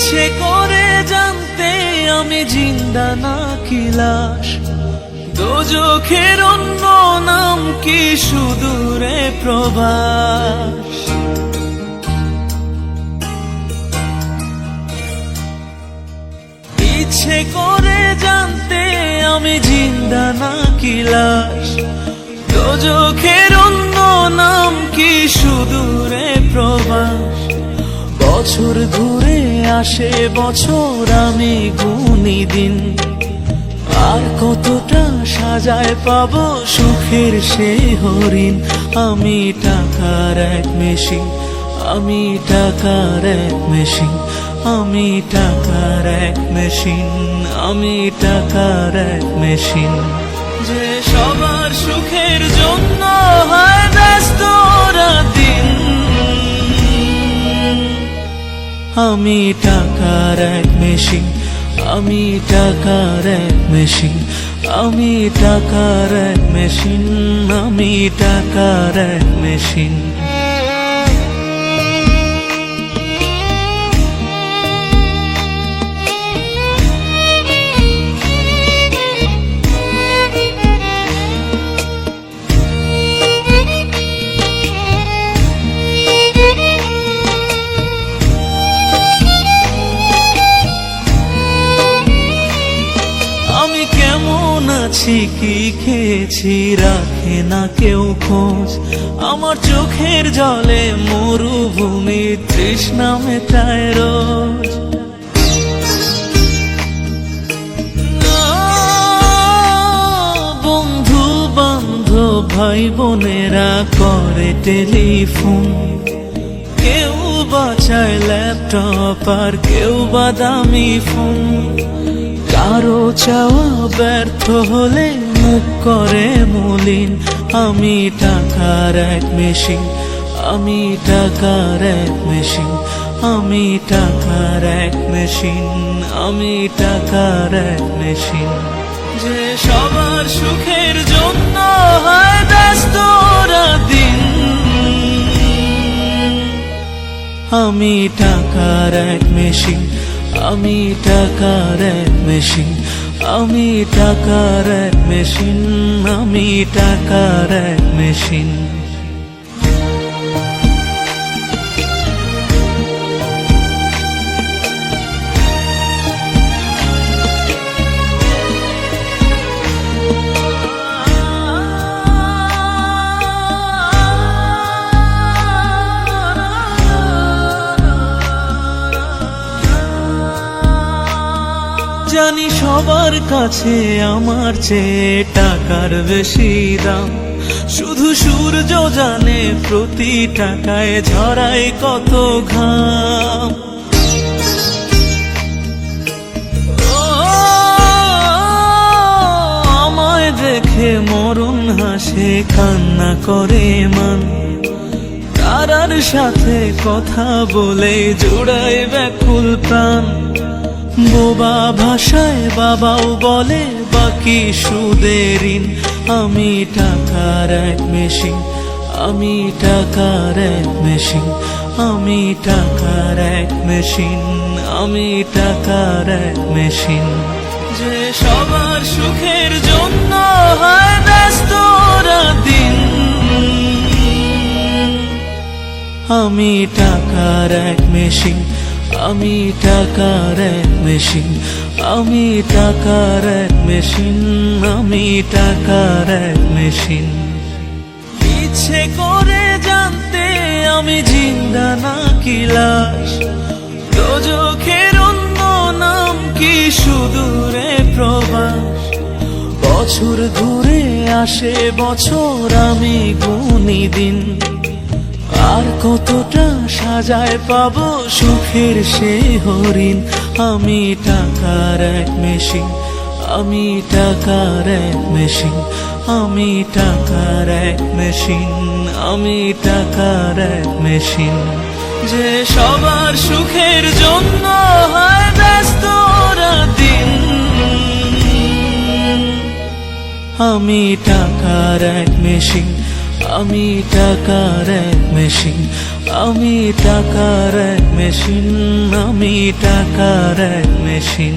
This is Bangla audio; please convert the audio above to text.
ইচ্ছে করে জানতে আমি জিন্দা নাকি লাশ, দোজখের অন্য নাম কি সুদূরে প্রবাস। ইচ্ছে করে জানতে আমি জিন্দা নাকি লাশ, দোজখের অন্য নাম কি সুদূরে প্রবাস। বছর ঘুরে আসে বছর, আমি গুনি দিন, আর কতটা সাজায় পাবো সুখের সে হরিণ। আমি টাকার এক মেশিন, আমি টাকার এক মেশিন, আমি টাকার এক মেশিন, আমি টাকার এক মেশিন। যে সবার সুখের জন্য হয় ব্যস্ত দিন, আমি টাকার এক মেশিন, আমি টাকার এক মেশিন, আমি টাকার এক মেশিন, আমি টাকার এক মেশিন। কি খেয়েছি রাখে না কেউ খোঁজ, আমার চোখের জলে মরুভূমি তৃষ্ণা মেটায় রোজ। বন্ধু বান্ধব ভাই বোনেরা করে টেলিফোন, কেউ বাঁচায় ল্যাপটপ আর কেউ বাদামি ফোন। কারো চাওয়া ব্যর্থ হলে মুখ করে মলিন, আমি টাকার এক মেশিন, আমি টাকার এক মেশিন, আমি টাকার এক মেশিন, আমি টাকার এক মেশিন। যে সবার সুখের জন্য হয় ব্যস্ত দিন, আমি টাকার এক মেশিন, আমি টাকার এক মেশিন, আমি টাকার এক মেশিন, আমি টাকার এক মেশিন। জানি সবার কাছে আমার চেয়ে টাকার বেশি দাম, শুধু সূর্য জানে প্রতি টাকায় ঝরায় কত ঘাম। আমায় দেখে মরণ হাসে কান্না করে মান, তারার সাথে কথা বলে জোড়ায় ব্যাকুল প্রাণ। বোবা ভাষায় বাবাও বলে বাকি সুদের ঋণ, আমি টাকার এক মেশিন, আমি টাকার এক মেশিন, আমি টাকার এক মেশিন, আমি টাকার এক মেশিন। যে সবার সুখের জন্য হয় ব্যস্ত দিন, আমি টাকার এক মেশিন, আমি টাকার এক মেশিন, আমি টাকার এক মেশিন, আমি টাকার এক মেশিন। ইচ্ছে করে জানতে আমি জিন্দা নাকি লাশ, দোজখের অন্য নাম কি সুদূরে প্রবাস। বছর ঘুরে আসে বছর, আমি গুনি দিন, আর কতটা সাজায় পাবো সুখের সে হরিণ। আমি টাকার এক মেশিন, আমি টাকার এক মেশিন, আমি টাকার এক মেশিন, আমি টাকার এক মেশিন। যে সবার সুখের জন্য হয় ব্যস্ত দিন, আমি টাকার এক মেশিন, আমি টাকার এক মেশিন, আমি টাকার এক মেশিন, আমি টাকার এক মেশিন।